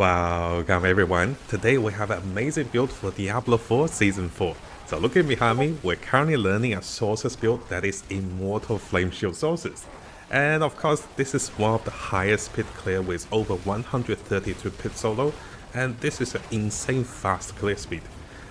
Welcome everyone, today we have an amazing build for Diablo 4 Season 4. So looking behind me, we're currently learning a Sorceress build that is Immortal Flame Shield Sorceress. And of course, this is one of the highest pit clear with over 132 pit solo, and this is an insane fast clear speed.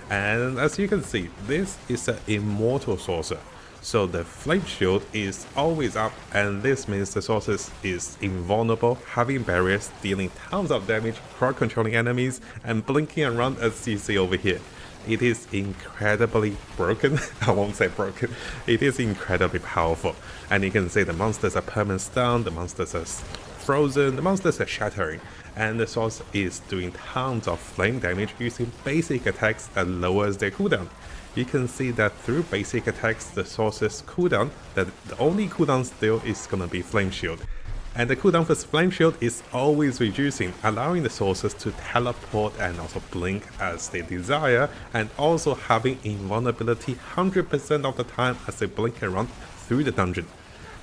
And as you can see, this is an Immortal Sorcerer. So the flame shield is always up, and this means the Sorceress is invulnerable, having barriers, dealing tons of damage, crowd controlling enemies, and blinking around as you see over here. It is incredibly broken. I won't say broken. It is incredibly powerful. And you can see the monsters are permanent stun, the monsters are frozen, the monsters are shattering. And the Sorceress is doing tons of flame damage using basic attacks that lowers their cooldown. You can see that through basic attacks, the Sorceress cooldown, that the only cooldown still is gonna be Flame Shield. And the cooldown for Flame Shield is always reducing, allowing the Sorceress to teleport and also blink as they desire, and also having invulnerability 100% of the time as they blink around through the dungeon.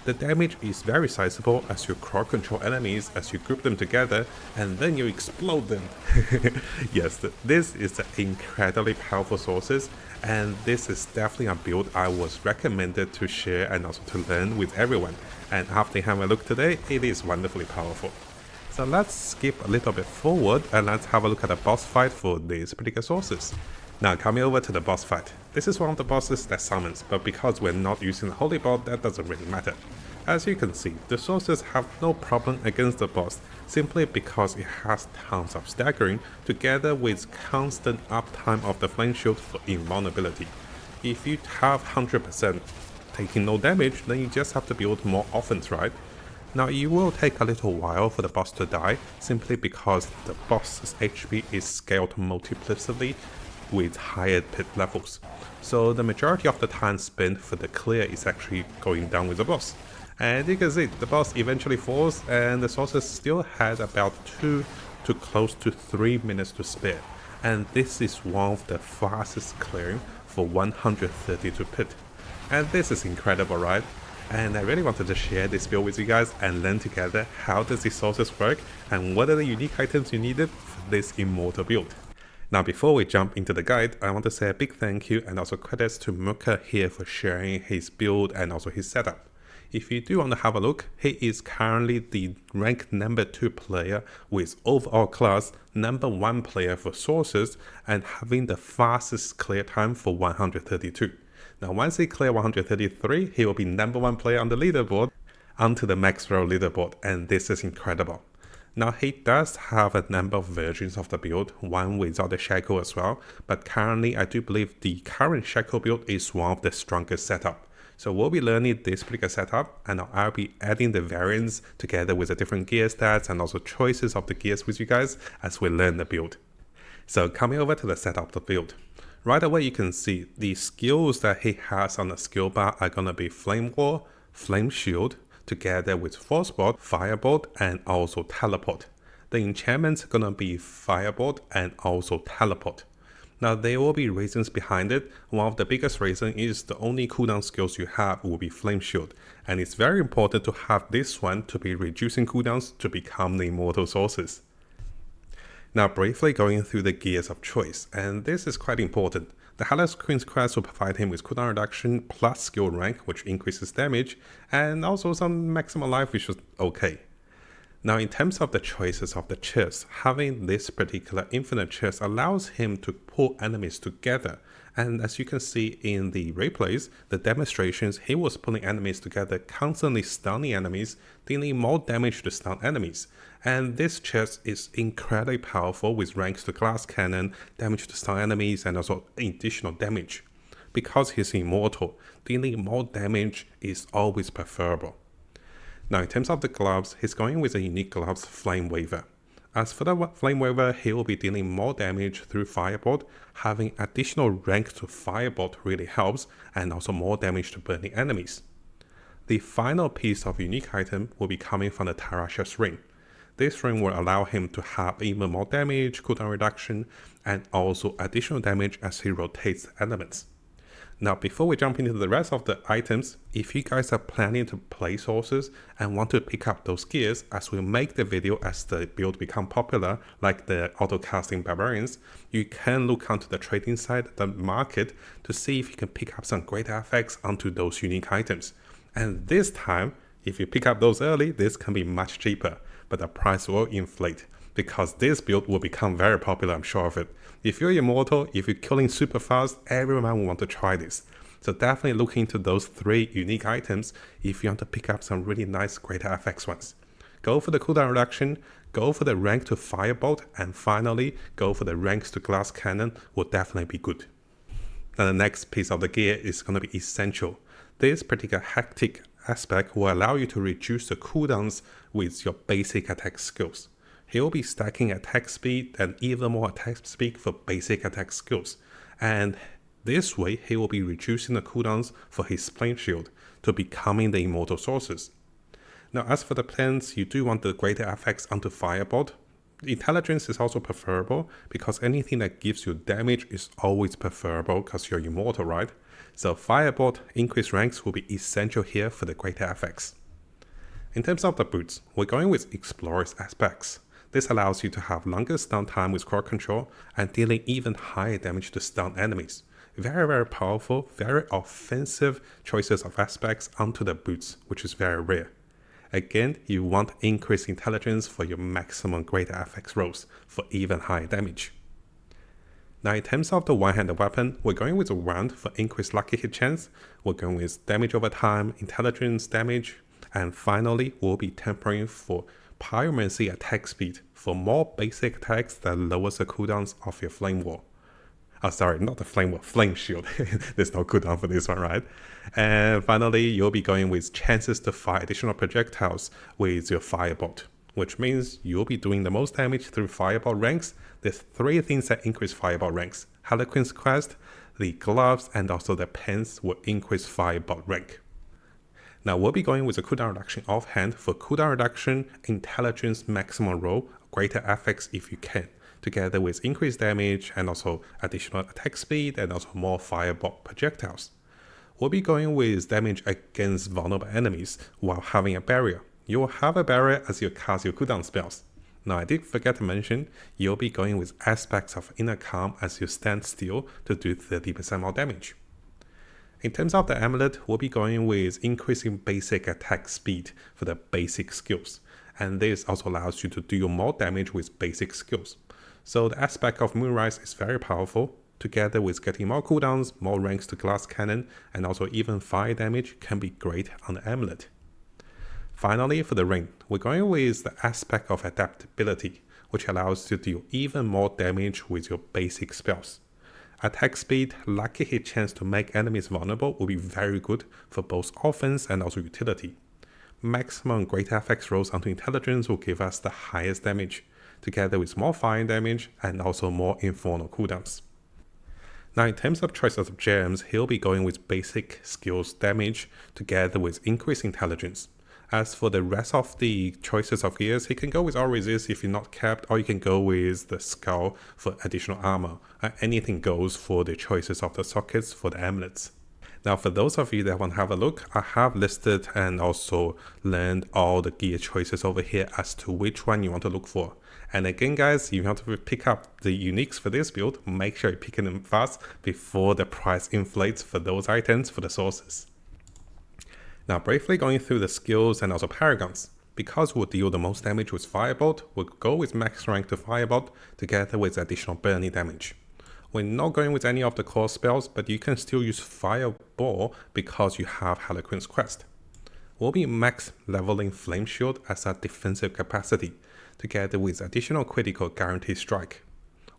The damage is very sizable as you crowd control enemies as you group them together and then you explode them. Yes, this is an incredibly powerful Sorceress, and this is definitely a build I was recommended to share and also to learn with everyone. And after having a look today, it is wonderfully powerful. So let's skip a little bit forward and let's have a look at the boss fight for this particular Sorceress. Now coming over to the boss fight. This is one of the bosses that summons, but because we're not using the Holy Ball, that doesn't really matter. As you can see, the Sorceress have no problem against the boss, simply because it has tons of staggering, together with constant uptime of the flame shield for invulnerability. If you have 100% taking no damage, then you just have to build more offense, right? Now it will take a little while for the boss to die, simply because the boss's HP is scaled multiplicatively with higher pit levels. So the majority of the time spent for the clear is actually going down with the boss. And you can see the boss eventually falls, and the Sorceress still had about 2 to close to 3 minutes to spare. And this is one of the fastest clearing for 132 pit. And this is incredible, right? And I really wanted to share this build with you guys and learn together how does the Sorceress work and what are the unique items you needed for this Immortal build. Now before we jump into the guide, I want to say a big thank you and also credits to Muka here for sharing his build and also his setup. If you do want to have a look, he is currently the rank number 2 player with overall class number 1 player for Sorceress and having the fastest clear time for 132. Now once he clears 133, he will be number 1 player on the leaderboard onto the max row leaderboard, and this is incredible. Now he does have a number of versions of the build, one without the shackle as well, but currently I do believe the current shackle build is one of the strongest setup. So we'll be learning this particular setup, and I'll be adding the variants together with the different gear stats and also choices of the gears with you guys as we learn the build. So coming over to the setup of the build. Right away you can see the skills that he has on the skill bar are going to be Flame Wall, Flame Shield, together with Forcebolt, Firebolt, and also Teleport. The enchantments are going to be Firebolt and also Teleport. Now there will be reasons behind it. One of the biggest reasons is the only cooldown skills you have will be Flame Shield, and it's very important to have this one to be reducing cooldowns to become the Immortal Sorceress. Now briefly going through the gears of choice, and this is quite important. The Hellas Queen's Crest will provide him with cooldown reduction plus skill rank, which increases damage, and also some maximum life, which is okay. Now in terms of the choices of the chests, having this particular infinite chest allows him to pull enemies together, and as you can see in the replays, the demonstrations, he was pulling enemies together, constantly stunning enemies, dealing more damage to stun enemies. And this chest is incredibly powerful with ranks to glass cannon, damage to stun enemies, and also additional damage. Because he's immortal, dealing more damage is always preferable. Now in terms of the gloves, he's going with a unique gloves Flame Waver. As for the Flame Waver, he will be dealing more damage through Firebolt. Having additional rank to Firebolt really helps, and also more damage to burning enemies. The final piece of unique item will be coming from the Tarasha's Ring. This ring will allow him to have even more damage, cooldown reduction, and also additional damage as he rotates elements. Now, before we jump into the rest of the items, if you guys are planning to play Sorceress and want to pick up those gears as we make the video as the build become popular, like the auto-casting barbarians, you can look onto the trading side, the market, to see if you can pick up some great effects onto those unique items. And this time, if you pick up those early, this can be much cheaper, but the price will inflate, because this build will become very popular, I'm sure of it. If you're immortal, if you're killing super fast, everyone will want to try this. So definitely look into those 3 unique items if you want to pick up some really nice greater FX ones. Go for the cooldown reduction, go for the rank to firebolt, and finally go for the ranks to glass cannon will definitely be good. Now the next piece of the gear is going to be essential. This particular hectic aspect will allow you to reduce the cooldowns with your basic attack skills. He will be stacking attack speed and even more attack speed for basic attack skills. And this way, he will be reducing the cooldowns for his flame shield to becoming the immortal Sorceress. Now, as for the plans, you do want the greater effects onto Firebolt. Intelligence is also preferable because anything that gives you damage is always preferable because you're immortal, right? So Firebolt increased ranks will be essential here for the greater effects. In terms of the boots, we're going with Explorer's aspects. This allows you to have longer stun time with crowd control and dealing even higher damage to stun enemies. Very powerful, very offensive choices of aspects onto the boots, which is very rare. Again, you want increased intelligence for your maximum greater FX rolls for even higher damage. Now in terms of the one-handed weapon, we're going with a wand for increased lucky hit chance, we're going with damage over time, intelligence damage, and finally we'll be tempering for pyromancy attack speed for more basic attacks that lowers the cooldowns of your flame wall. Oh, sorry, not the flame wall, flame shield. There's no cooldown for this one, right? And finally, you'll be going with chances to fire additional projectiles with your firebolt, which means you'll be doing the most damage through firebolt ranks. There's 3 things that increase firebolt ranks: Harlequin's Crest, the gloves, and also the pants will increase firebolt rank. Now we'll be going with a cooldown reduction offhand. For cooldown reduction, intelligence maximum roll, greater FX if you can, together with increased damage and also additional attack speed and also more firebolt projectiles. We'll be going with damage against vulnerable enemies while having a barrier. You will have a barrier as you cast your cooldown spells. Now I did forget to mention, you'll be going with aspects of inner calm as you stand still to do 30% more damage. In terms of the amulet, we'll be going with increasing basic attack speed for the basic skills, and this also allows you to do more damage with basic skills. So the aspect of Moonrise is very powerful, together with getting more cooldowns, more ranks to glass cannon, and also even fire damage can be great on the amulet. Finally, for the ring, we're going with the aspect of adaptability, which allows you to do even more damage with your basic spells. Attack speed, lucky hit chance to make enemies vulnerable will be very good for both offense and also utility. Maximum greater FX rolls onto intelligence will give us the highest damage, together with more fire damage and also more infernal cooldowns. Now in terms of choices of gems, he'll be going with basic skills damage together with increased intelligence. As for the rest of the choices of gears, he can go with all resist if you're not capped, or you can go with the skull for additional armor. Anything goes for the choices of the sockets for the amulets. Now for those of you that want to have a look, I have listed and also learned all the gear choices over here as to which one you want to look for. And again guys, if you want to pick up the uniques for this build, make sure you're picking them fast before the price inflates for those items for the sources. Now briefly going through the skills and also paragons. Because we'll deal the most damage with Firebolt, we'll go with max rank to Firebolt together with additional burning damage. We're not going with any of the core spells, but you can still use Fireball because you have Harlequin's Crest. We'll be max leveling Flame Shield as a defensive capacity, together with additional critical guaranteed strike.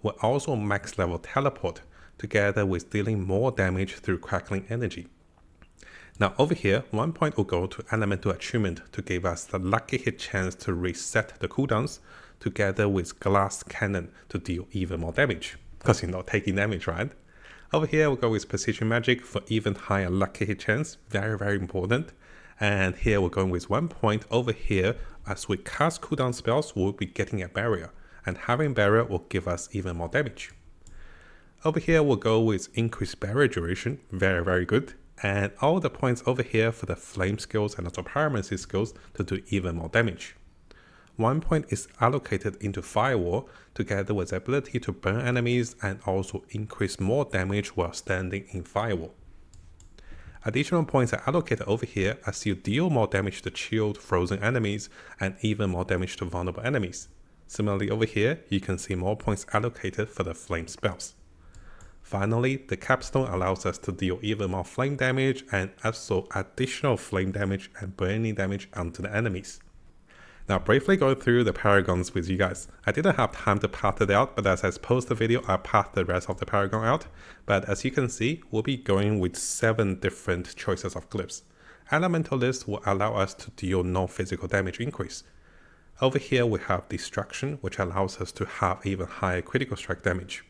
We'll also max level Teleport, together with dealing more damage through crackling energy. Now over here, 1 point will go to Elemental Attunement to give us the lucky hit chance to reset the cooldowns, together with Glass Cannon to deal even more damage, because you're not taking damage, right? Over here, we'll go with Precision Magic for even higher lucky hit chance, very important. And here we're going with 1 point over here, as we cast cooldown spells, we'll be getting a barrier, and having barrier will give us even more damage. Over here we'll go with increased barrier duration, very good. And all the points over here for the flame skills and also pyromancy skills to do even more damage. 1 point is allocated into firewall together with the ability to burn enemies and also increase more damage while standing in firewall. Additional points are allocated over here as you deal more damage to chilled, frozen enemies and even more damage to vulnerable enemies. Similarly over here, you can see more points allocated for the flame spells. Finally, the capstone allows us to deal even more flame damage and also additional flame damage and burning damage onto the enemies. Now briefly go through the paragons with you guys. I didn't have time to path it out, but as I post the video, I'll path the rest of the paragon out. But as you can see, we'll be going with 7 different choices of glyphs. Elementalist will allow us to deal no physical damage increase. Over here we have Destruction, which allows us to have even higher critical strike damage.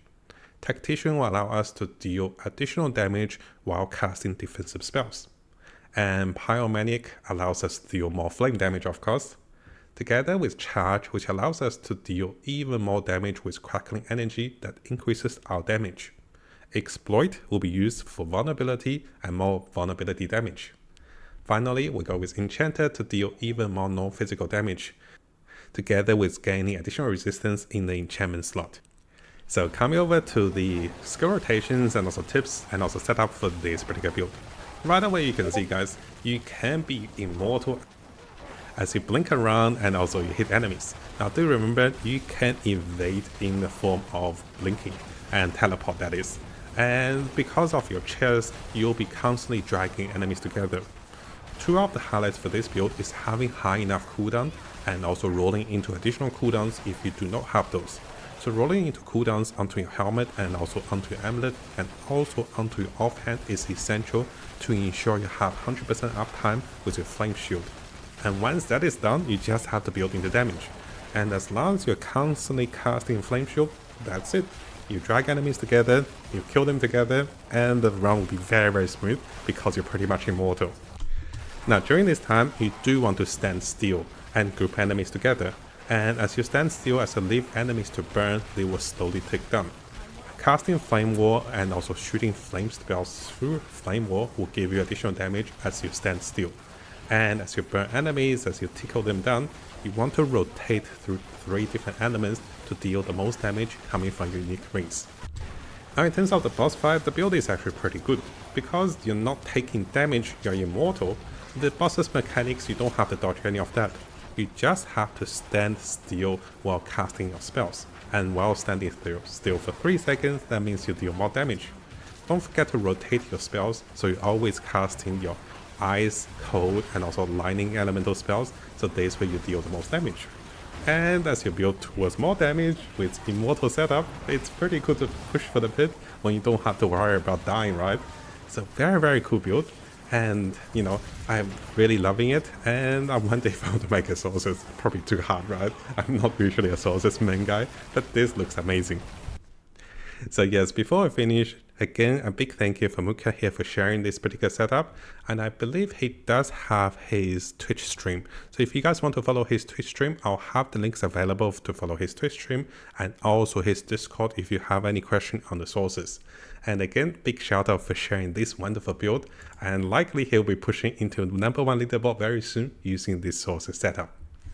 Tactician will allow us to deal additional damage while casting defensive spells. And Pyromaniac allows us to deal more flame damage, of course. Together with Charge, which allows us to deal even more damage with crackling energy that increases our damage. Exploit will be used for vulnerability and more vulnerability damage. Finally, we go with Enchanter to deal even more non-physical damage, together with gaining additional resistance in the enchantment slot. So coming over to the skill rotations and also tips and also setup for this particular build. Right away you can see guys, you can be immortal as you blink around and also you hit enemies. Now do remember, you can evade in the form of blinking and teleport, that is. And because of your chairs, you'll be constantly dragging enemies together. Two of the highlights for this build is having high enough cooldown and also rolling into additional cooldowns if you do not have those. So rolling into cooldowns onto your helmet and also onto your amulet and also onto your offhand is essential to ensure you have 100% uptime with your flame shield. And once that is done, you just have to build in the damage. And as long as you're constantly casting flame shield, that's it. You drag enemies together, you kill them together, and the run will be very smooth because you're pretty much immortal. Now during this time, you do want to stand still and group enemies together. And as you stand still, as you leave enemies to burn, they will slowly tick down. Casting Flame Wall and also shooting flame spells through Flame Wall will give you additional damage as you stand still. And as you burn enemies, as you tickle them down, you want to rotate through 3 different elements to deal the most damage coming from your unique rings. Now in terms of the boss fight, the build is actually pretty good. Because you're not taking damage, you're immortal, the boss's mechanics, you don't have to dodge any of that. You just have to stand still while casting your spells. And while standing still for 3 seconds, that means you deal more damage. Don't forget to rotate your spells, so you're always casting your Ice, Cold, and also Lightning elemental spells, so that's where you deal the most damage. And as you build towards more damage with Immortal setup, it's pretty cool to push for the pit when you don't have to worry about dying, right? So very cool build. And you know, I'm really loving it, and I wonder if I want to make a Sorceress. Probably too hard, right? I'm not usually a Sorceress main guy, but this looks amazing. So yes, before I finish, again a big thank you for Muka here for sharing this particular setup, and I believe he does have his Twitch stream. So if you guys want to follow his Twitch stream, I'll have the links available to follow his Twitch stream and also his Discord if you have any question on the Sorceress. And again, big shout out for sharing this wonderful build, and likely he'll be pushing into #1 leaderboard very soon using this Sorceress setup.